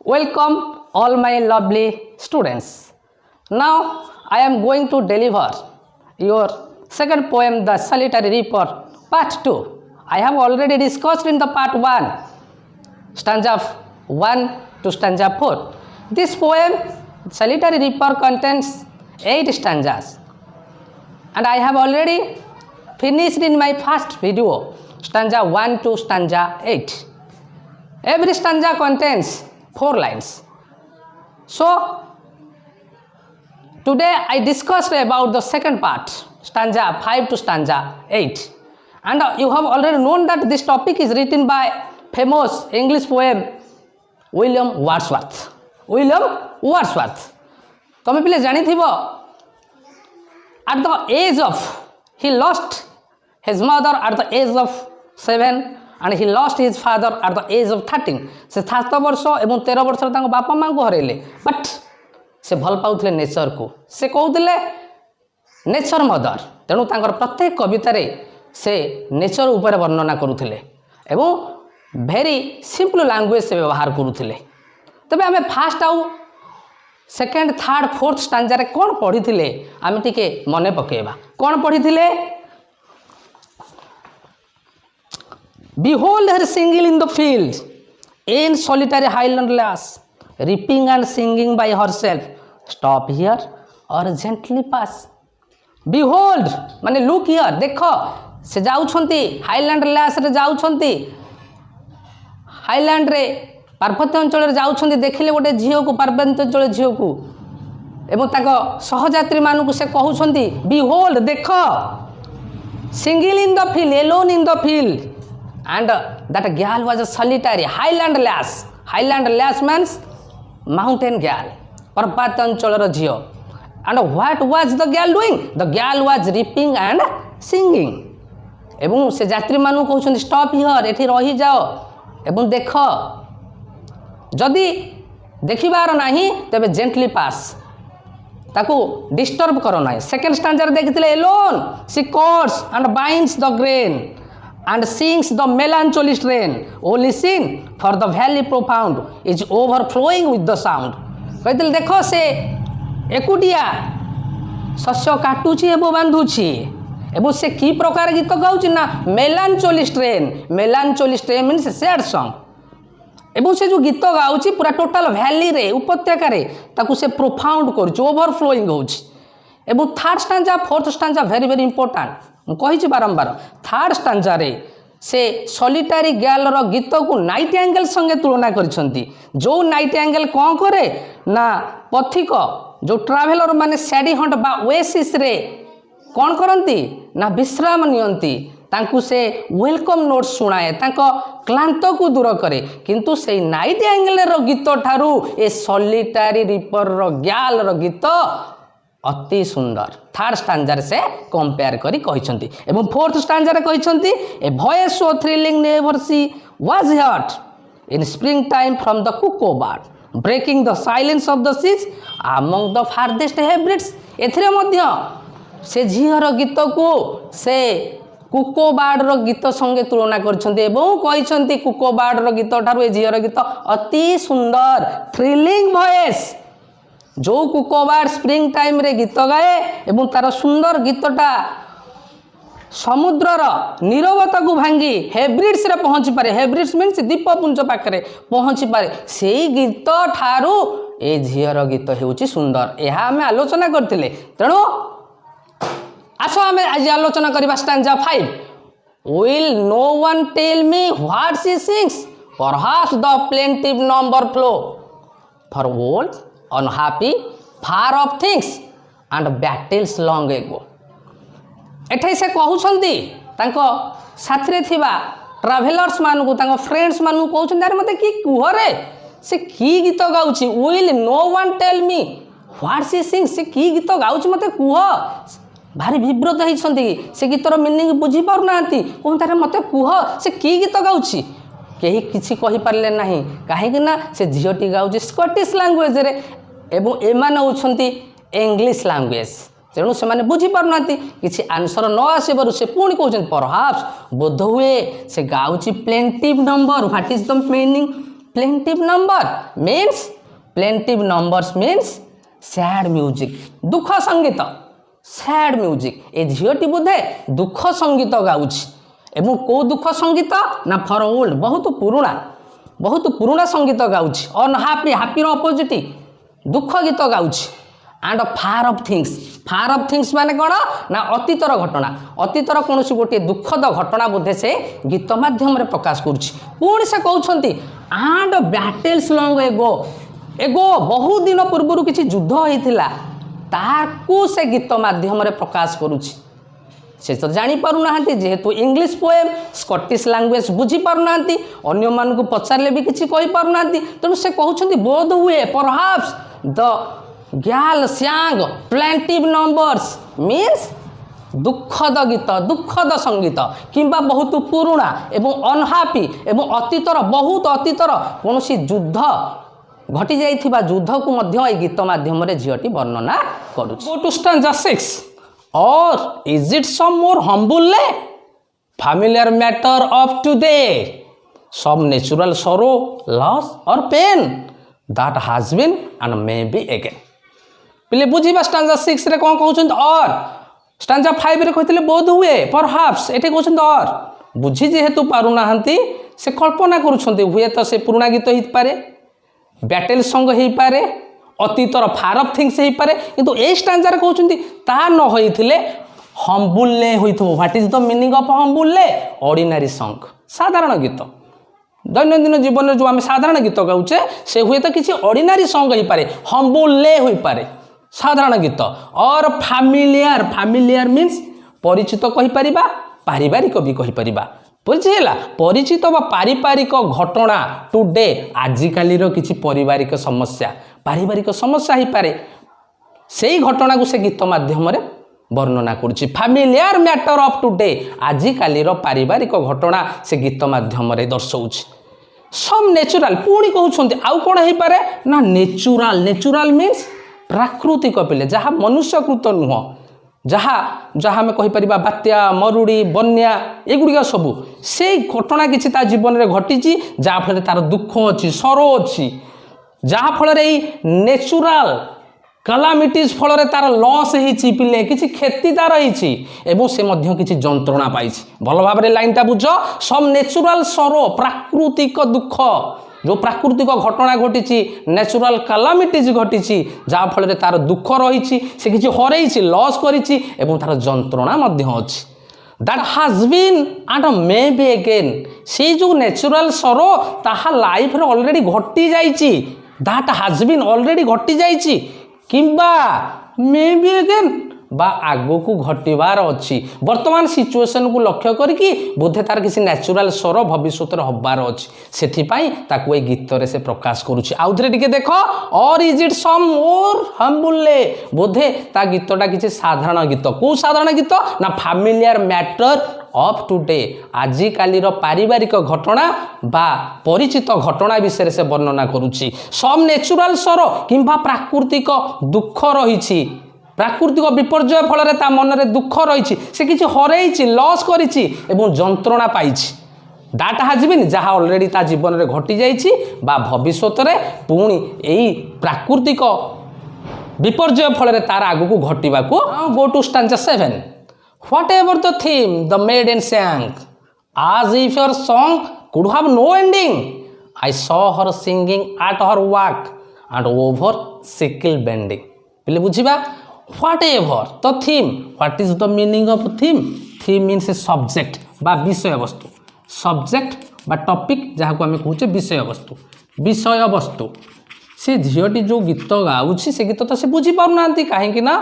Welcome all my lovely students. Now I am going to deliver your second poem, The Solitary Reaper, part 2. I have already discussed in the part 1, stanza 1 to stanza 4. This poem, Solitary Reaper, contains 8 stanzas, and I have already finished in my first video, stanza 1 to stanza 8. Every stanza contains 4 lines. So today I discussed about the second part, stanza 5 to stanza 8. And you have already known that this topic is written by famous English poem William Wordsworth. William Wordsworth. तमे पिले जानी थिबो, at the age of, he lost his mother at the age of 7 and he lost his father at the age of 13. से 7 वर्ष एवं 13 वर्ष तांको बापा मां को हरेले, बट से भल पाउथले नेचर को, से कहउतले नेचर मदर, तेणु तांकर प्रत्येक कविता रे से नेचर ऊपर वर्णना करुथिले एवं भेरी सिंपल लैंग्वेज से व्यवहार करुथिले. तबे आमे फास्ट आउ सेकेंड थर्ड फोर्थ स्टांजा रे कोन पढिथिले आमे टिके मने पकेबा. कोन पढिथिले? Behold her singing in the field, in solitary highland lass, reaping and singing by herself. Stop here or gently pass. Behold माने look here, देखो से जाउछंती हाईलैंड लास रे जाउछंती, हाईलैंड रे पार्वत्य अंचल रे जाउछंती, देखिले गोटे झियो को, पार्वत्य अंचल झियो को एवं ताको सहयात्री मानु को से कहउछंती behold देखो, singing in the field, alone in the field. And that girl was a solitary highland lass. Highland lass means mountain girl, पर्वत अंचल झियो. And what was the girl doing? The girl was reaping and singing. एवं से यात्री मानु कहउछन stop here, एठी रही जाओ एवं देख, जदि देखिबार नाही तबे जेंटली पास, ताकू डिस्टर्ब करो नाही. सेकंड स्टैंजर देखिथिले alone she cuts and binds the grain and sings the melancholy strain. Oh listen, for the valley profound is overflowing with the sound. कहते देखो से एकुटिया शस्य काटुची एवं बांधुची एवं से की प्रकार गीत गाउची ना melancholy strain. melancholy strain means sad song. एवं से जो गीत गाउची पूरा टोटल वैली रे उपत्यका रे ताकू से प्रोफाउंड करूची, ओवरफ्लोइंग होउची. एवं third stanza fourth stanza very very important. कही बारंबार थर्ड स्टांजा रे से सॉलिटरी गर्ल रो गीत को नाइट एंगल संगे तुलना करिसंती. जो नाइट एंगल कौन करे ना पथिक जो ट्रैवलर माने सैडी हंट बा ओएसिस रे कौन करंती ना विश्राम नियंती, तांकु से वेलकम नोट सुनाए, तांको क्लांत को दूर करे. किंतु से नाइट एंगल रो गीत ठारू ए सॉलिटरी रिपर रो गर्ल रो गीत अति सुंदर. थर्ड स्टांजर से कंपेयर करी कहिसंती. एवं फोर्थ स्टांजर कहिसंती a voice so thrilling never see was heard in spring time from the cuckoo bird breaking the silence of the seas among the farthest Hebrides. एथिरे मध्य से झियर गीत को से कुको बार्ड रो गीत संगे तुलना करछंती एवं कहिसंती कुको बार्ड रो गीत ठारू ए झियर गीत अति सुंदर थ्रिलिंग वॉइस. जो कुकोबार स्प्रिंग टाइम रे गीत गाए एवं तार सुंदर गीतटा समुद्रर नीरवता को भांगी हेब्रिड्स रे पहुंची पारे. हेब्रिड्स मीन्स दीपपुंज पाखरे पहुंची पारे. सेई गीत ठारू ए झियर गीत हेउची सुंदर. एहा हमें आलोचना करथिले. तेणु आसो हमें आज आलोचना करबा stanza 5. Will no one tell me what she sings? Perhaps the plaintive number flow for old unhappy far off things and battles long ago. एठै से कहउछंती तांको साथरे थिबा ट्रैवलर्स मान को, तांको फ्रेंड्स मान को कहउछंती अरे मते की कुह रे से की गीत गाउची. Will no one tell me what she sings, से की गीत गाउची मते कुह. भारी विब्रत होइछंती, से गीतर मीनिंग बुझी पारु नांती, कहउंता रे मते कुह से की गीत गाउची. केही किछि कहि पारले नाही, काहे कि ना से झियोटी गाउची स्कॉटिश लैंग्वेज रे एवं एमान होउछंती इंग्लिश लैंग्वेज. तेणु से बुझी पारना किसी आंसर न आसबार से पुणी कहते परहाप्स बोध हुए से गाँची plaintive number. What is the meaning plaintive numbers means sad music, दुख संगीत, सैड म्यूजिक। ए झीटी बोधे दुख संगीत गाउछि एवं को दुख संगीत ना फॉर ओल्ड, बहुत पुराना संगीत गाउछि। अनहैप्पी, हैप्पी अपोजिट दुख गीत गाउछि। एंड फार ऑफ थिंग्स माने कौन ना अतीतर घटना, अतीतर कौन गोटे दुखद घटना बोधे से गीत माध्यम प्रकाश करुछि। पुणी से कहते एंड बैटल्स लॉन्ग एगो बहुत दिन पूर्व किसी युद्ध होता ताकू से गीत माध्यम प्रकाश करुछि। से तो जापारू ना जेहेतु इंग्लिश पोएम स्कटिश लैंग्वेज बुझीपारूना, अन्य मानक पचारे भी किसी कहीपारूना, तेणु से कहते बोध हुए perhaps the girl sang plaintive numbers means दुखद गीत, दुखद संगीत किंबा बहुत पुराना एवं अनहैप्पी एवं अतीतर बहुत अतीतर कौन युद्ध घटी जाइथिबा युद्ध को मध्य ए गीत माध्यम झीटी वर्णना करुछि। गो टू स्टैंजा 6 और is it some more humble familiar matter of today, some natural sorrow, loss or pain that has been and may be again। पिले बुझीबा स्टांजा 6 रे कोन कहउछन और स्टांजा 5 रे कहथिले बोध हुए परहाप्स, एटे कहउछन और बुझी जेहेतु पारु नाहंती से कल्पना करूछन्ते हुए तो से पुराना गीत हि पारे, बैटल सॉन्ग हि पारे, अतीतर फार ऑफ थिंग्स हि पारे, किंतु ए स्टांजा रे कहउछन्ती ता न होइथिले हम्बुल्ले होइथो। What is the meaning of humble lay? Ordinary song, साधारण गीत। दैनंदिन जीवन में जो आम साधारण गीत गाउचे से हुए तो किसी ऑर्डिनरी सॉन्ग ही पारे, हम्बुल्ले होई पारे, साधारण गीत। और फैमिलियर मीन्स परिचित कहि परिबा, पारिवारिक भी कहि परिबा। बुझिला परिचित बा पारिवारिक घटना टुडे आजिकालीर किसी पारिवारिक समस्या, पारिवारिक समस्या ही पारे, सेही घटना को से गीत माध्यम रे वर्णना करुछि। फैमिलियर मैटर ऑफ टुडे आजिकालीर पारिवारिक घटना से गीत माध्यम रे दर्शाउछि। सम नेचुरल पुणी कहउछन्ति आउ कोन हे पारे ना नेचुरल मीन्स प्राकृतिक पिले जहाँ मनुष्यकृत नुह, जहाँ में कहीपर बात्या मरुड़ी बन्या एगुड़िक सबू से घटना किसी ता जीवन में घटी जहाँफल तार दुख अच्छी सरो अच्छी, जहाँफल नेचुराल कलामिटीज फल तार लॉस होती पिले किसी क्षति तार होती से मध्य किसी जंत्रणा पाई। भल भाव लाइनटा बुझ, सब नेचुराल सरो प्राकृतिक दुख जो प्राकृतिक घटना घटी नेचुराल कलामिटीज घटी जहाँफल तार दुख रही से किसी हरई लॉस करी तार जंत्रणा अच्छी। That has been and may be again, से जो नेचुराल सरो ताहा लाइफ रे ऑलरेडी घटी जाइछि, दैट हैज बीन ऑलरेडी घटी जाइछि किंबा मे बी अगेन बा आगो को घटवार अच्छी। वर्तमान सिचुएशन को लक्ष्य करके बोधे तार किसी नेचुराल स्वर भविष्य हबार अच्छी, से गीत से प्रकाश करुच्ची। आउ थे टिके देख, और इज इट सम मोर हम्बुल्ले, बोधे ता गीतटा किसी साधारण गीत। कौ साधारण गीत ना फैमिलियर मैटर ऑफ टुडे, आजिकालीर पारिवारिक घटना बा परिचित घटना विषय से वर्णना करुच्ची। सम नेचुराल स्वर किंबा प्राकृतिक दुख रही, प्राकृतिक विपर्यय फल मन में दुख रही, से किसी हरई लॉस करी जंत्रणा पाई। दैट हैज बीन जहाँ ऑलरेडी ता जीवन में घटी जाइछि बा भविष्य पुणी यही प्राकृतिक विपर्यय फल तार आग को घटवा को। Go to stanza 7। Whatever the theme, the maiden sang, as if her song could have no ending. I saw her singing at her work and over sickle bending. पिले बुझिबा, whatever the theme, what is the meaning of theme? Theme means a subject बा विषय वस्तु, subject बा topic जहाँ को हमें कहूचे विषय वस्तु, विषय वस्तु। से झीटी जो गीत गाउछि से गीत तो से बुझी पारु नांती, काहेकि ना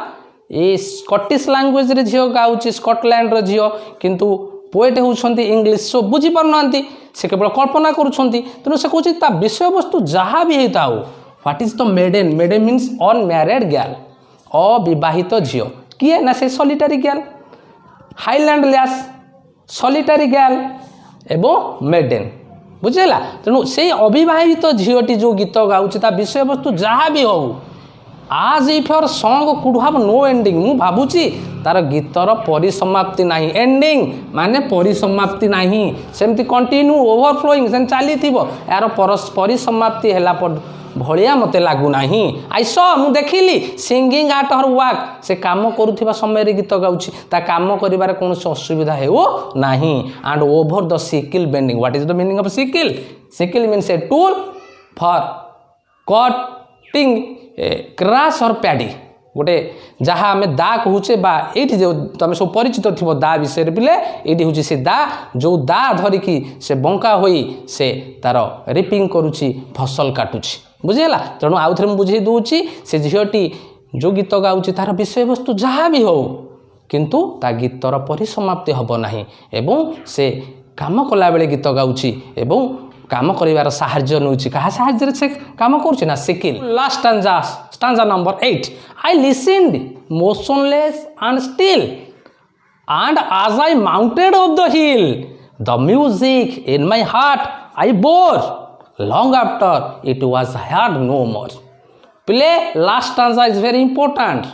ये स्कटिश लैंग्वेज रे झील गाउछि, स्कटलैंड रो झील, किंतु पोएट होउछन्ती इंग्लिश, सो बुझी पारु नांती, से केवल कल्पना करूछन्ती। तेणु से कहूछि ता विषय वस्तु जहाँ भी हेताओ। What is the maiden? Maiden means unmarried girl, अविवाहित झील। किए ना से solitary girl, highland lass solitary girl एवं मेडेन, बुझेला। तेणु से अविवाहित झीलटी जो गीत गाउछि ता विषय वस्तु जहाँ भी हो आज if your song could have no ending मु भाबुची तार गीतर परिसमाप्ति नहीं एंडिंग माने परिसमाप्ति नहीं सेमती कंटिन्यू ओवरफ्लोइंग से चली यार परिसमाप्ति है भलिया मते लागू नहीं आई सॉ मु देखिली सिंगिंग एट हर वर्क से काम करुवा समय गीत गाउची ता काम करिवार कौन असुविधा हेउ नहीं and over the sickle bending what is the meaning of sickle sickle means a tool for cutting cross और पैडी गोटे जहाँ आम दा कहूचे ये तुम सब परिचित थी दा विषय पिले ये हूँ से दा जो दा धरिकी से बंका होई से तार रिपिंग करुच्ची फसल काटुची बुझीगला तेणु आउ थे बुझे दूची से झीटी जो गीत गाँची तार विषय वस्तु जहाँ भी हो किंतु ता गीतर परिसमाप्ति हम नहीं एवं से काम कला बेले गीत गाँची एवं काम करिवार साहाय्य नउची कहा साहाय्य से काम करुची ना sickle last stanza number 8 I listened motionless and still and as I mounted up the hill the music in my heart I bore long after it was heard no more play last stanza is very important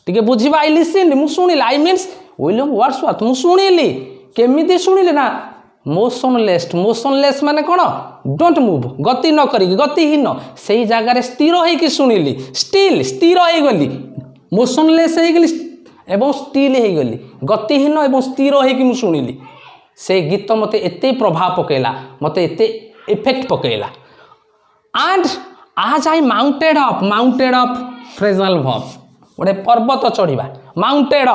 टिके बुझिबा आई listened मु सुनिली I means William Wordsworth मु सुनिली केमिति सुनिली ना motionless माने कौन don't move गति न करी गतिहीन से जगार स्थिर होइकी शुणिली स्टिल स्थिर हो गली मोशनलेस हो गली एवं स्टिल हो गली गतिहीन एवं स्थिर होइकी शुणिली से गीत मते एते प्रभाव पकेला मते एते इफेक्ट पकेला एंड आज आई माउंटेड अप फ्रेजल वर्ब गोटे पर्वत चढ़ा माउंटेड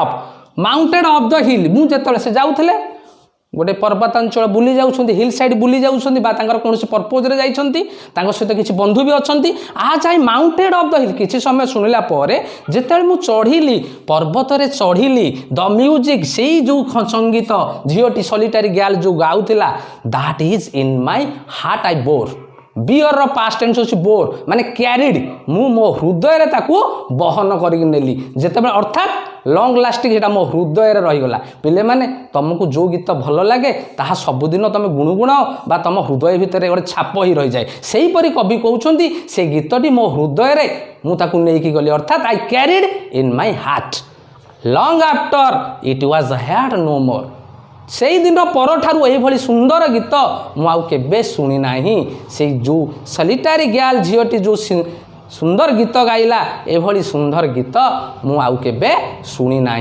अप द हिल मु जेतले से जाउथले गोटे पर्वतांचल बुली जाउछंती हिल साइड बुली जाउछंती बा तांकर कोनोसी पर्पज रे जाइछंती तांकर सहित किछि बंधु भी अछंती आज आई माउंटेड अफ द हिल किछि समय सुनिला परे जेतेले मु चढ़िली पर्वत रे चढ़िली द म्यूजिक सेई जो संगीत झियोटी सॉलिटरी गर्ल जो गाउतिला that is in my heart I bore bear रो पास्ट टेंस होछि बोर माने कैरिड मु मो हृदय रे ताकू बहन करिक नेली जेतेबे अर्थात लंग लास्टिंग सेटा मो हृदय रे रही गला पिले माने तुमको जो गीत भल लगे ताहा सबुदिन तुम गुणगुणाओ बा तुम हृदय भितर गोटे छाप ही रही जाए सेही परी कवि कहउछंती से गीतटी मो हृदय रे मु ताकू नेकी गली अर्थात I carried in my heart long after it was heard no more से दिन परठारू यही सुंदर गीत मुझे शुणी ना से जो सलिटारी गर्ल झीटी जो सुंदर गीत गाइला एभली सुंदर गीत मुझे शुणी ना।